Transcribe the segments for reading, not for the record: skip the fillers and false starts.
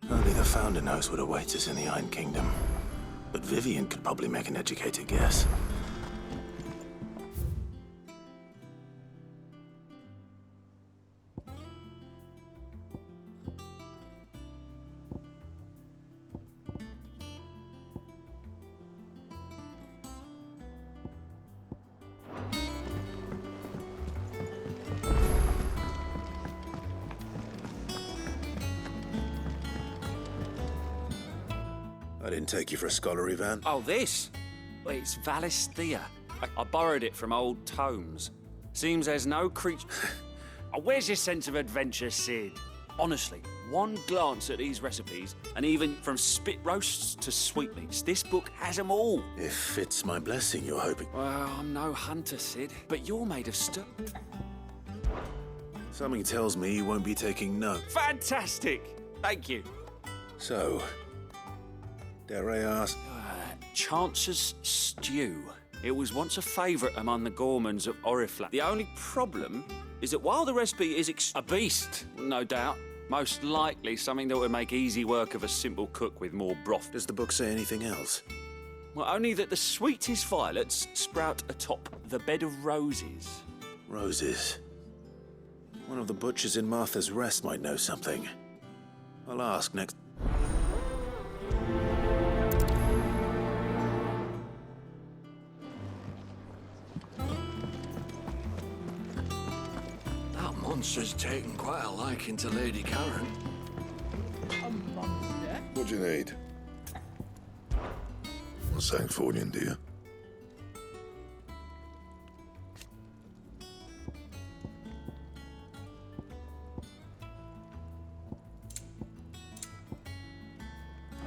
Only the Founder knows what awaits us in the Iron Kingdom. But Vivian could probably make an educated guess. I didn't take you for a scholar, Ivan. Oh, this? Well, it's Valisthea. I borrowed it from old tomes. Seems there's no creature... Oh, where's your sense of adventure, Sid? Honestly, one glance at these recipes, and even from spit roasts to sweetmeats, this book has them all. If it's my blessing you're hoping... Well, I'm no hunter, Sid, but you're made of stone. Something tells me you won't be taking no. Fantastic! Thank you. So, dare I ask... Chance's Stew. It was once a favourite among the gourmands of Oriflamme. The only problem is that while the recipe is a beast, no doubt, most likely something that would make easy work of a simple cook with more broth. Does the book say anything else? Well, only that the sweetest violets sprout atop the bed of roses. Roses. One of the butchers in Martha's Rest might know something. I'll ask next... That monster's taken quite a liking to Lady Karen. A monster? What do you need? A Sancthornian, do you?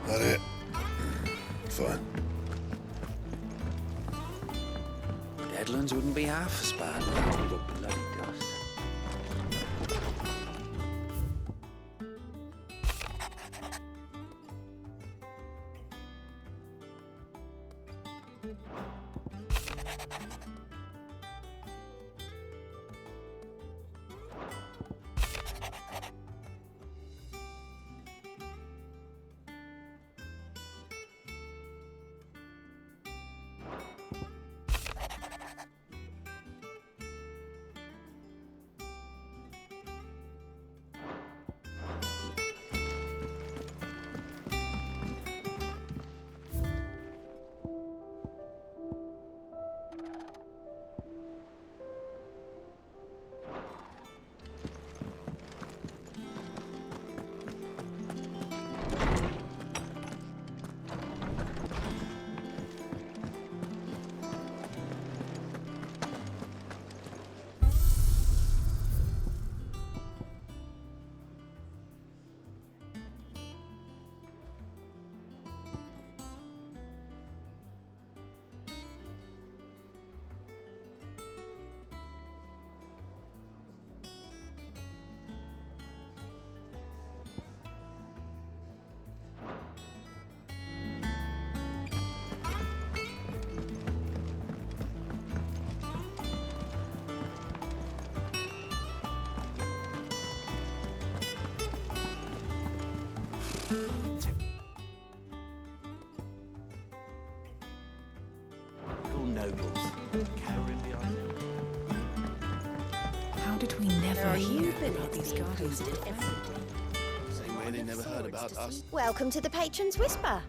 That it? Fine. Deadlands wouldn't be half as bad without all the bloody dust. How did we never hear about these guys? Same way they never heard about us. Welcome to the Patron's Whisper.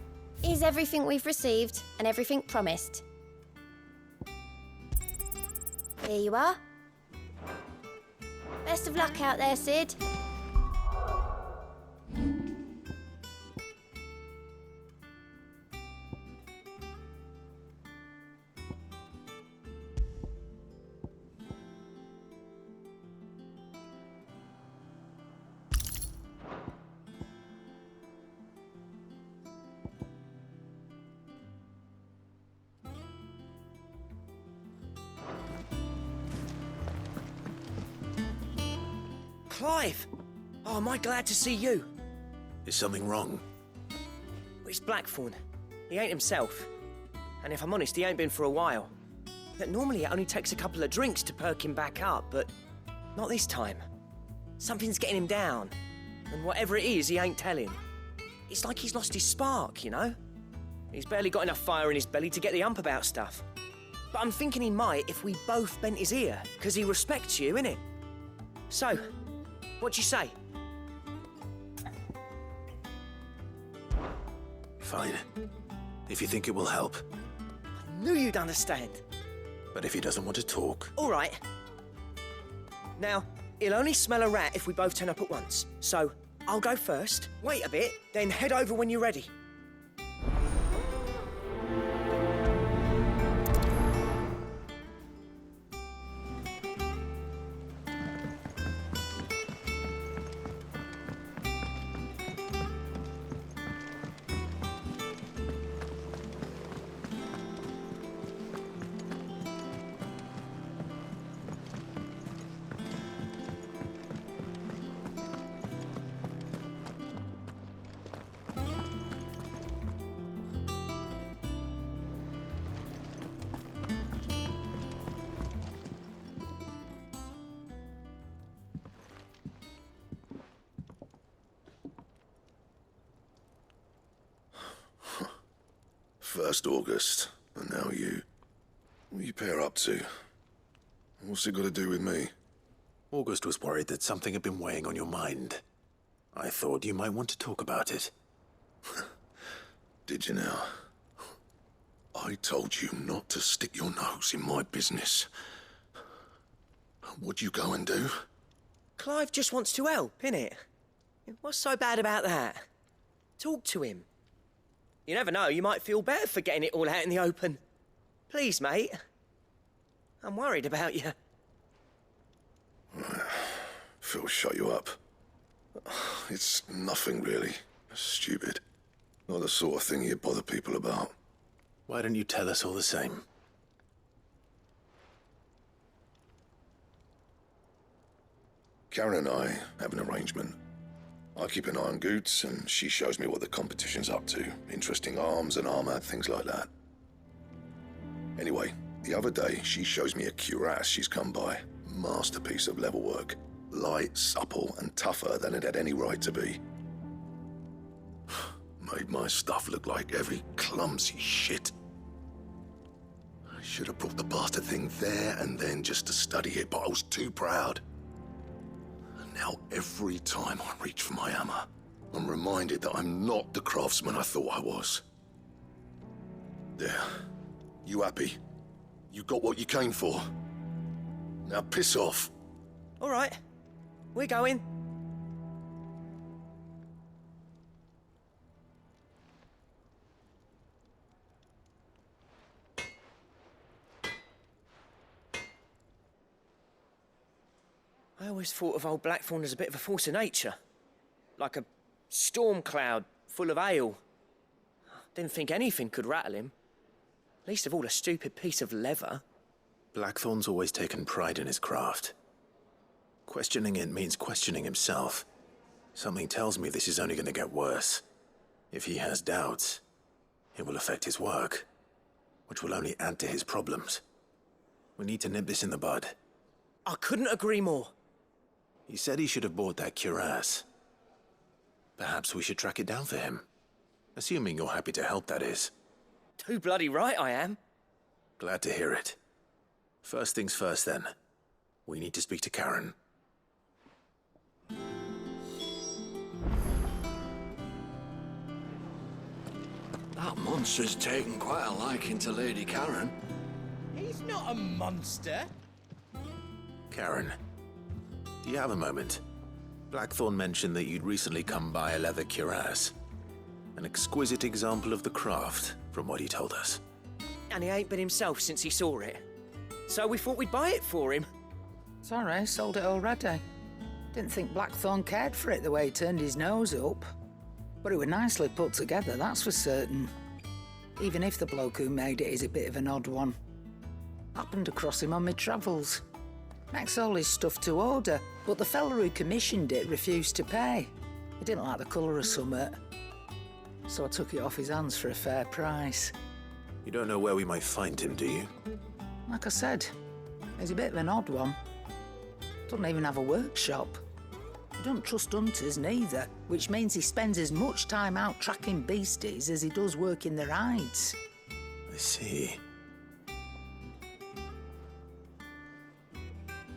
Is everything we've received and everything promised? Here you are. Best of luck out there, Sid. Clive! Oh, am I glad to see you? Is something wrong? It's Blackthorn. He ain't himself. And if I'm honest, he ain't been for a while. But normally it only takes a couple of drinks to perk him back up, but Not this time. Something's getting him down. And whatever it is, he ain't telling. It's like he's lost his spark, you know? He's barely got enough fire in his belly to get the ump about stuff. But I'm thinking he might if we both bent his ear, because he respects you, innit? So, what do you say? Fine. If you think it will help. I knew you'd understand. But if he doesn't want to talk... All right. Now, he'll only smell a rat if we both turn up at once. So, I'll go first, wait a bit, then head over when you're ready. First August, and now you. What are you pair up to? What's it got to do with me? August was worried that something had been weighing on your mind. I thought you might want to talk about it. Did you now? I told you not to stick your nose in my business. What'd you go and do? Clive just wants to help, innit? What's so bad about that? Talk to him. You never know, you might feel better for getting it all out in the open. Please, mate. I'm worried about you. Phil shut you up. It's nothing, really. Stupid. Not the sort of thing you bother people about. Why don't you tell us all the same? Karen and I have an arrangement. I keep an eye on Goots, and she shows me what the competition's up to. Interesting arms and armor, things like that. Anyway, the other day, she shows me a cuirass she's come by. Masterpiece of level work. Light, supple, and tougher than it had any right to be. Made my stuff look like heavy, clumsy shit. I should have brought the bastard thing there and then just to study it, but I was too proud. Now, every time I reach for my hammer, I'm reminded that I'm not the craftsman I thought I was. There. You happy? You got what you came for? Now piss off. All right, we're going. I always thought of old Blackthorn as a bit of a force of nature. Like a storm cloud full of ale. Didn't think anything could rattle him. Least of all a stupid piece of leather. Blackthorn's always taken pride in his craft. Questioning it means questioning himself. Something tells me this is only going to get worse. If he has doubts, it will affect his work, which will only add to his problems. We need to nip this in the bud. I couldn't agree more. He said he should have bought that cuirass. Perhaps we should track it down for him. Assuming you're happy to help, that is. Too bloody right I am. Glad to hear it. First things first, then. We need to speak to Karen. That monster's taken quite a liking to Lady Karen. He's not a monster. Karen, do you have a moment? Blackthorn mentioned that you'd recently come by a leather cuirass. An exquisite example of the craft, from what he told us. And he ain't been himself since he saw it. So we thought we'd buy it for him. Sorry, sold it already. Didn't think Blackthorn cared for it the way he turned his nose up. But it was nicely put together, that's for certain. Even if the bloke who made it is a bit of an odd one. Happened across him on my travels. Makes all his stuff to order, but the fella who commissioned it refused to pay. He didn't like the colour of summit. So I took it off his hands for a fair price. You don't know where we might find him, do you? Like I said, he's a bit of an odd one. Doesn't even have a workshop. He don't trust hunters neither, which means he spends as much time out tracking beasties as he does working the rides. I see.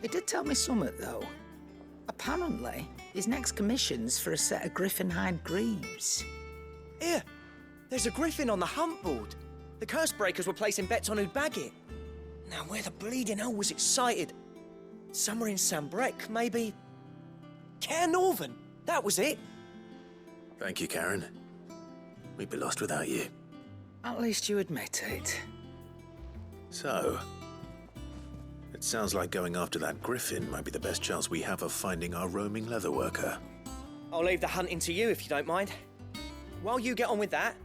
He did tell me something, though. Apparently, his next commission's for a set of griffin hide greaves. Here, there's a griffin on the hunt board. The curse breakers were placing bets on who'd bag it. Now, where the bleeding hell was it sighted? Somewhere in Sambrec, maybe... Care Northern, that was it. Thank you, Karen. We'd be lost without you. At least you admit it. So, it sounds like going after that griffin might be the best chance we have of finding our roaming leatherworker. I'll leave the hunting to you if you don't mind. While you get on with that,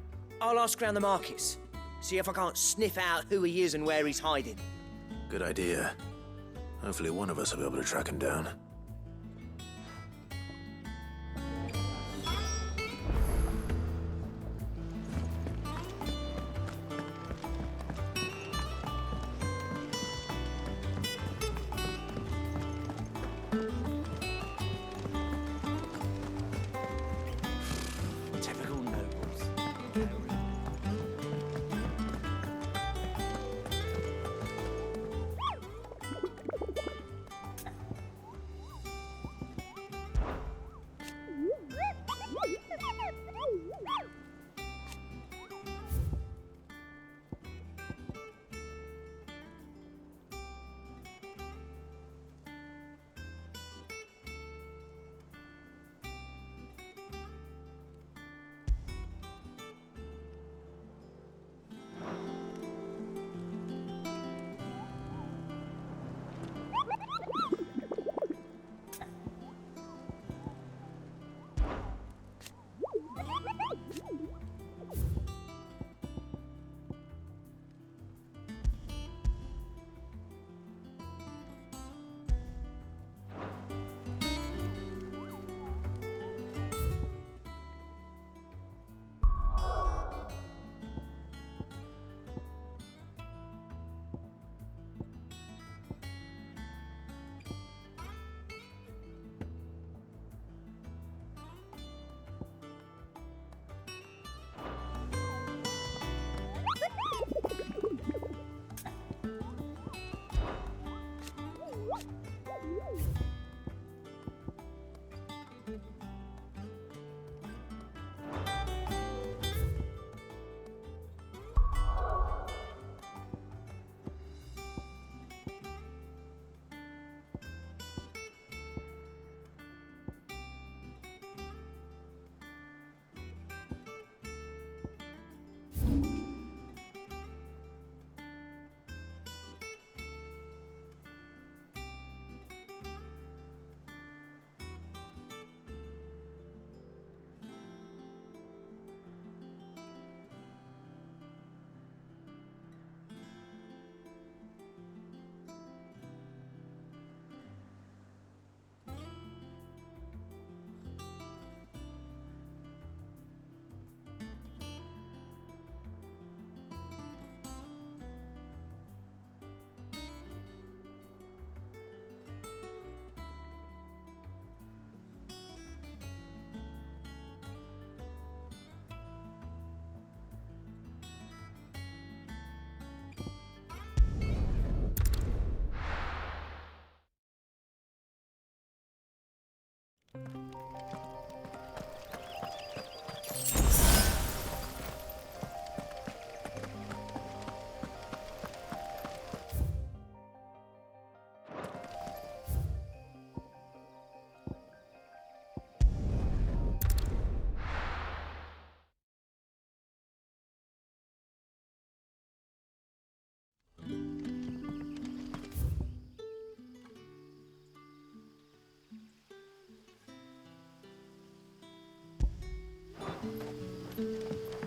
I'll ask around the markets. See if I can't sniff out who he is and where he's hiding. Good idea. Hopefully one of us will be able to track him down. Typical nobles.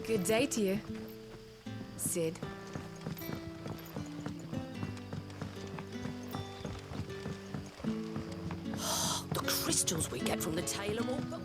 Good day to you, Sid. The crystals we get from the Tailor Walk.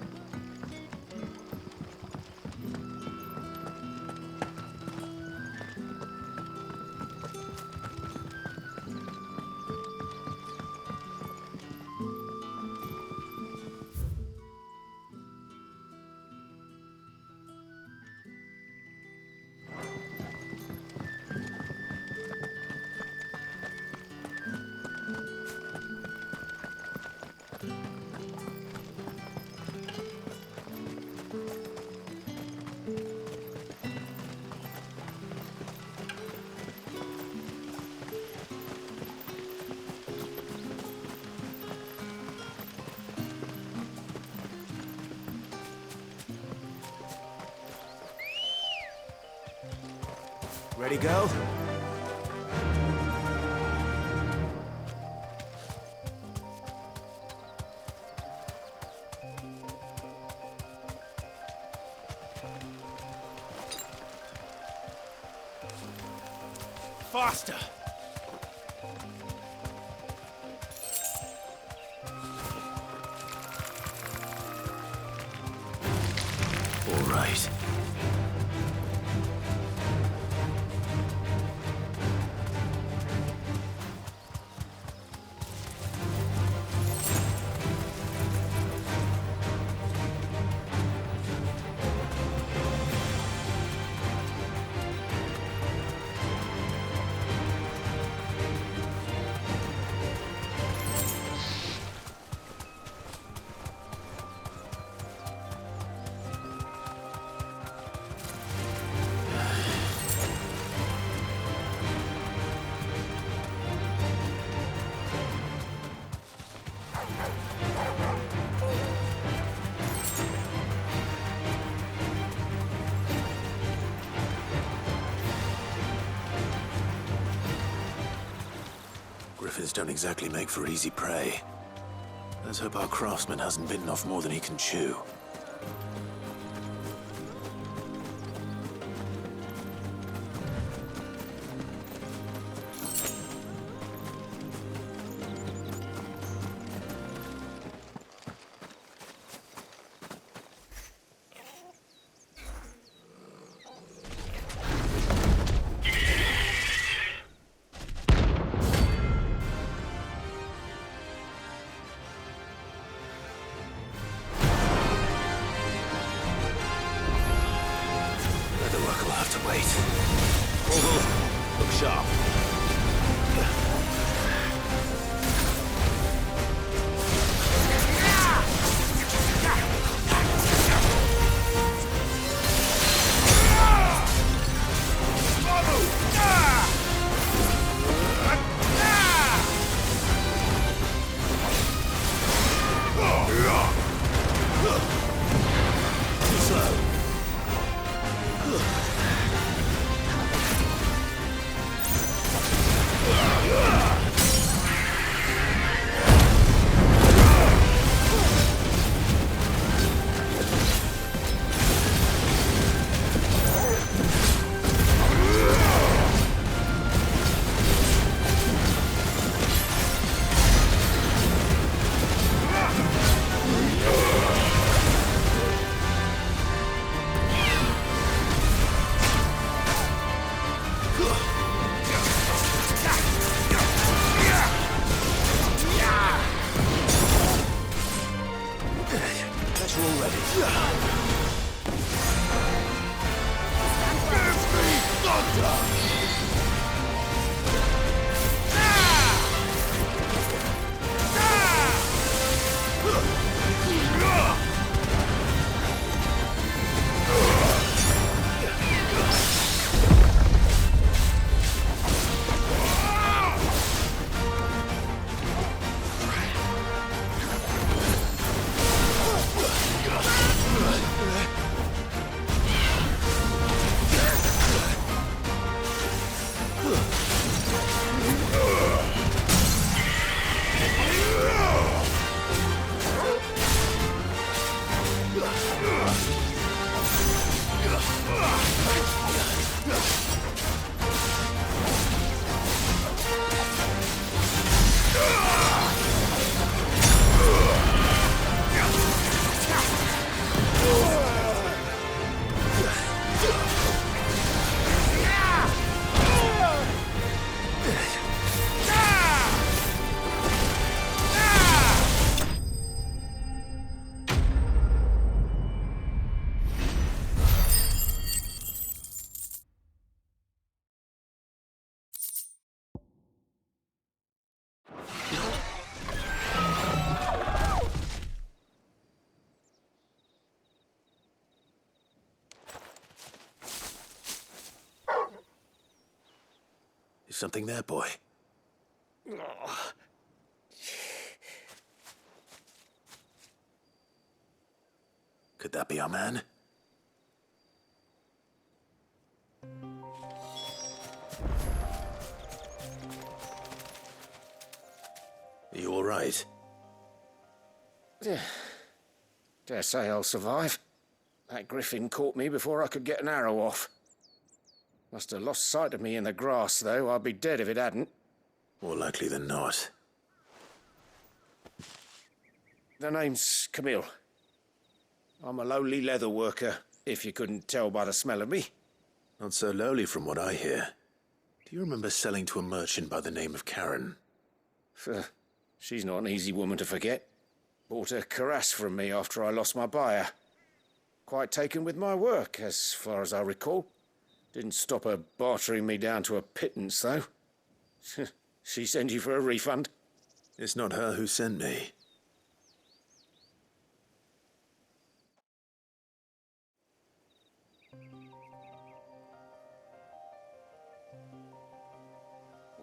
Ready, go? Faster! All right. Griffins don't exactly make for easy prey. Let's hope our craftsman hasn't bitten off more than he can chew. We'll have to wait. Orville, look sharp. Is something there, boy? Could that be our man? Are you all right? Dare say I'll survive. That griffin caught me before I could get an arrow off. Must have lost sight of me in the grass, though. I'd be dead if it hadn't. More likely than not. The name's Camille. I'm a lowly leather worker, if you couldn't tell by the smell of me. Not so lowly from what I hear. Do you remember selling to a merchant by the name of Karen? She's not an easy woman to forget. Bought a cuirass from me after I lost my buyer. Quite taken with my work, as far as I recall. Didn't stop her bartering me down to a pittance, though. She sent you for a refund? It's not her who sent me.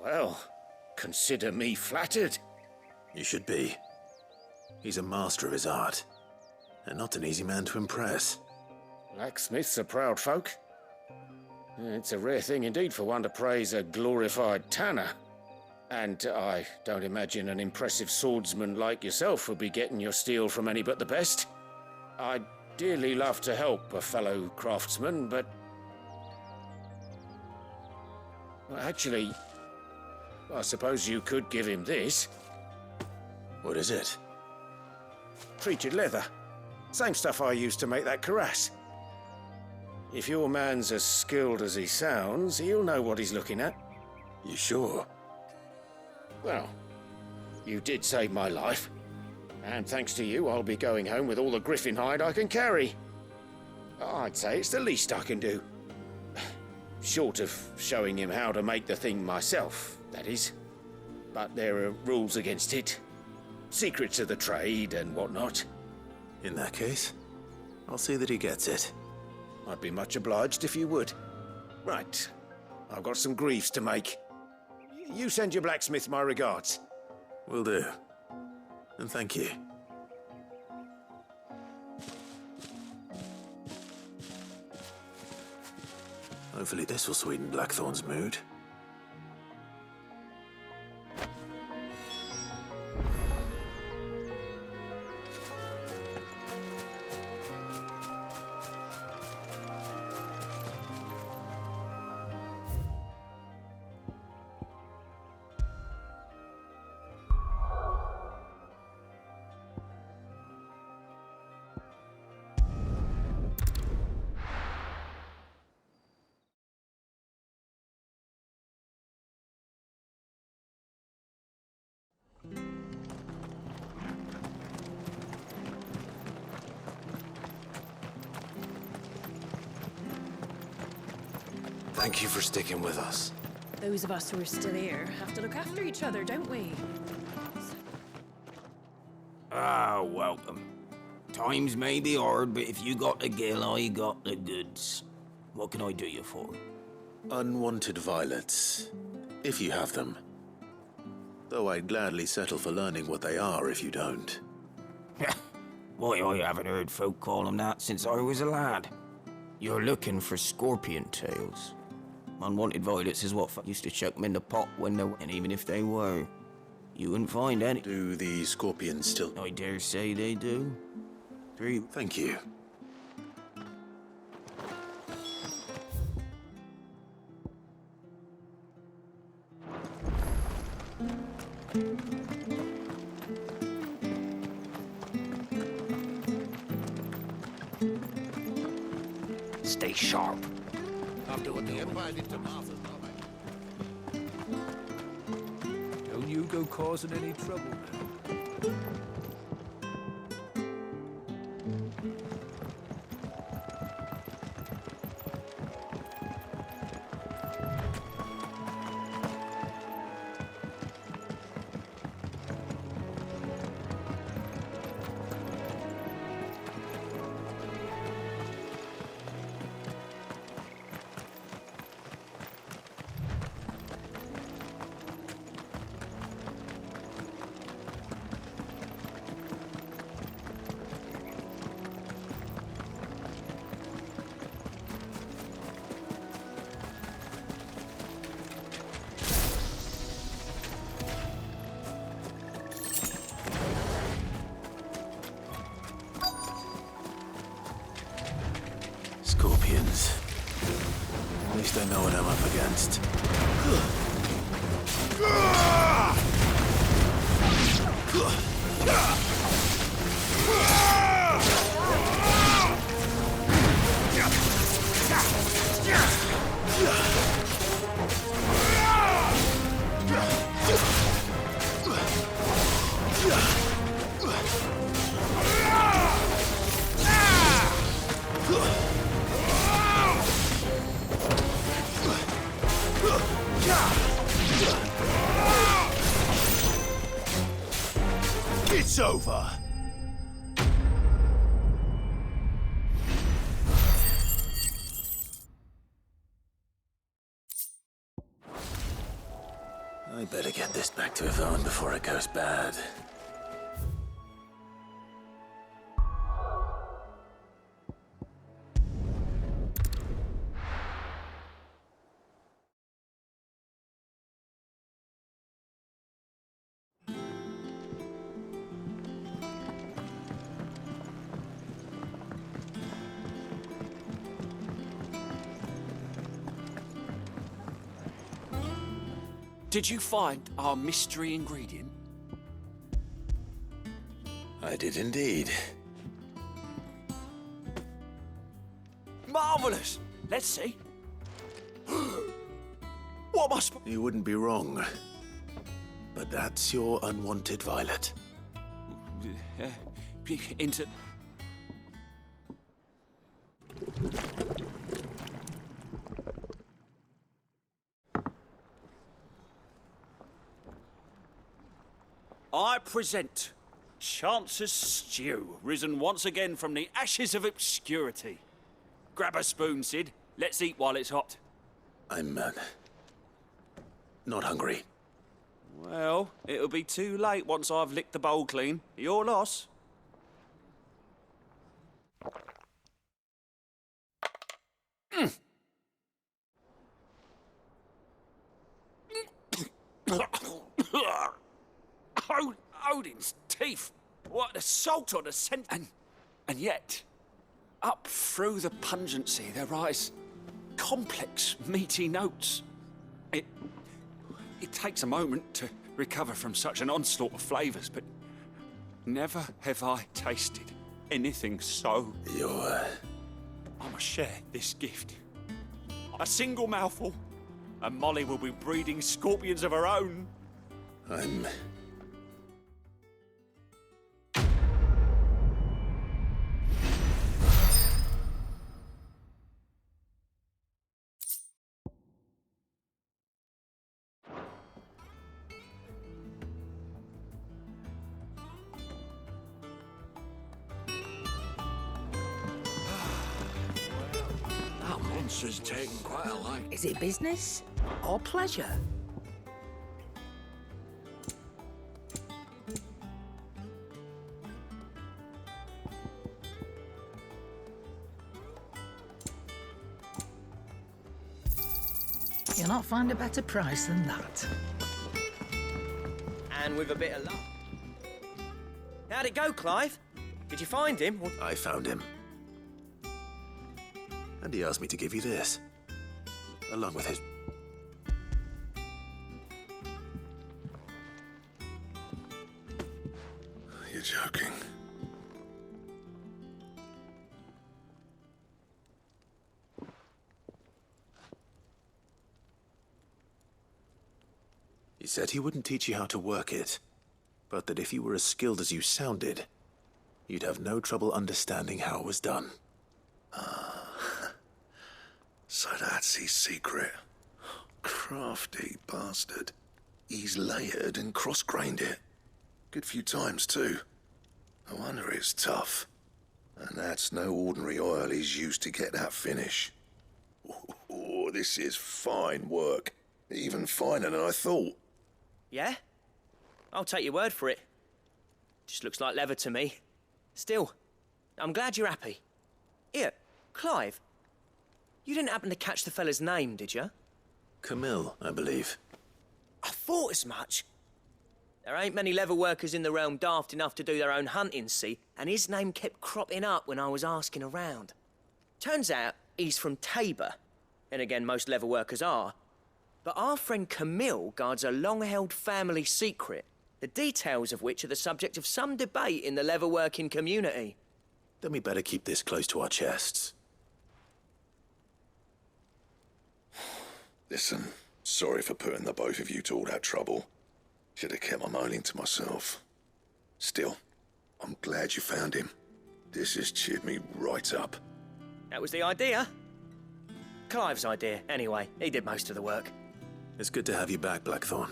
Well, consider me flattered. You should be. He's a master of his art, and not an easy man to impress. Blacksmiths are proud folk. It's a rare thing indeed for one to praise a glorified tanner. And I don't imagine an impressive swordsman like yourself would be getting your steel from any but the best. I'd dearly love to help a fellow craftsman, but... Well, actually, I suppose you could give him this. What is it? Treated leather. Same stuff I used to make that cuirass. If your man's as skilled as he sounds, he'll know what he's looking at. You sure? Well, you did save my life. And thanks to you, I'll be going home with all the griffin hide I can carry. I'd say it's the least I can do. Short of showing him how to make the thing myself, that is. But there are rules against it. Secrets of the trade and whatnot. In that case, I'll see that he gets it. I'd be much obliged if you would. Right. I've got some greaves to make. You send your blacksmith my regards. Will do. And thank you. Hopefully this will sweeten Blackthorn's mood. Thank you for sticking with us. Those of us who are still here have to look after each other, don't we? Ah, welcome. Times may be hard, but if you got the gill, I got the goods. What can I do you for? Unwanted violets, if you have them. Though I'd gladly settle for learning what they are if you don't. Why, I haven't heard folk call them that since I was a lad. You're looking for scorpion tails. Unwanted violets is what used to chuck them in the pot when they... And even if they were, you wouldn't find any. Do the scorpions still... I dare say they do. Thank you. Stay sharp. Don't you go causing any trouble now. I'm up against. It's over. I better get this back to Yvonne before it goes bad. Did you find our mystery ingredient? I did indeed. Marvelous! Let's see. What must... You wouldn't be wrong. But that's your unwanted violet. Into... I present Chance's Stew, risen once again from the ashes of obscurity. Grab a spoon, Sid. Let's eat while it's hot. I'm, not hungry. Well, it'll be too late once I've licked the bowl clean. Your loss. Odin's teeth! What assault on a scent! And yet, up through the pungency there rise complex, meaty notes. It takes a moment to recover from such an onslaught of flavours, but never have I tasted anything so... I must share this gift. A single mouthful, and Molly will be breeding scorpions of her own. I'm... Monster's taken quite a light. Is it business or pleasure? You'll not find a better price than that. And with a bit of luck. How'd it go, Clive? Did you find him? Or... I found him. And he asked me to give you this. Along with his... You're joking. He said he wouldn't teach you how to work it, but that if you were as skilled as you sounded, you'd have no trouble understanding how it was done. So that's his secret. Crafty bastard. He's layered and cross-grained it. Good few times, too. No wonder it's tough. And that's no ordinary oil he's used to get that finish. Oh, this is fine work. Even finer than I thought. Yeah? I'll take your word for it. Just looks like leather to me. Still, I'm glad you're happy. Here, Clive. You didn't happen to catch the fella's name, did you? Camille, I believe. I thought as much. There ain't many leather workers in the realm daft enough to do their own hunting, see? And his name kept cropping up when I was asking around. Turns out he's from Tabor, And again, most leather workers are. But our friend Camille guards a long-held family secret, the details of which are the subject of some debate in the leather-working community. Then we better keep this close to our chests. Listen, sorry for putting the both of you to all that trouble. Should have kept my moaning to myself. Still, I'm glad you found him. This has cheered me right up. That was the idea. Clive's idea, anyway. He did most of the work. It's good to have you back, Blackthorn.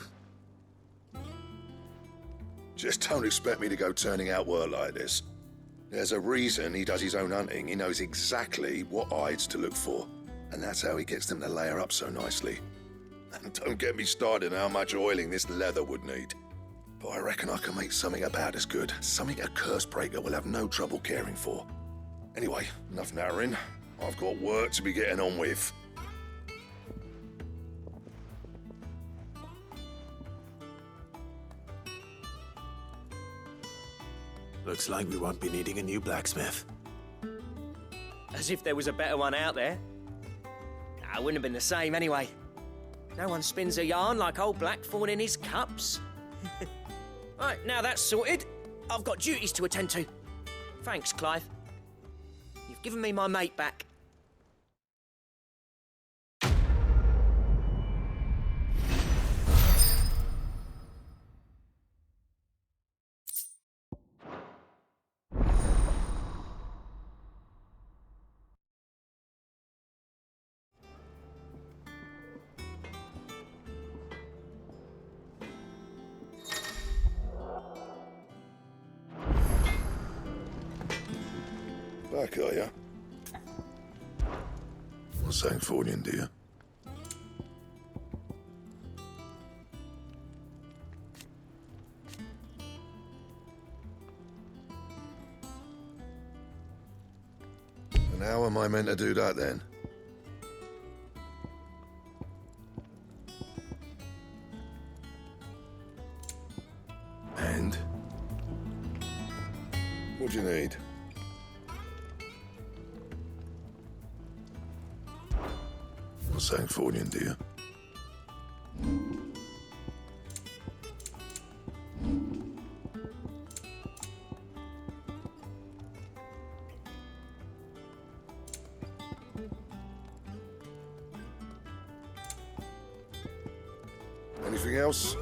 Just don't expect me to go turning out work like this. There's a reason he does his own hunting. He knows exactly what hides to look for. And that's how he gets them to layer up so nicely. And don't get me started on how much oiling this leather would need. But I reckon I can make something about as good. Something a Cursebreaker will have no trouble caring for. Anyway, enough nattering. I've got work to be getting on with. Looks like we won't be needing a new blacksmith. As if there was a better one out there. Nah, it wouldn't have been the same anyway. No one spins a yarn like old Blackthorn in his cups. Right, now that's sorted, I've got duties to attend to. Thanks, Clive. You've given me my mate back. Back, are ya? What's saying for you, dear? And how am I meant to do that then? And? What do you need? What's saying for you, dear? Anything else?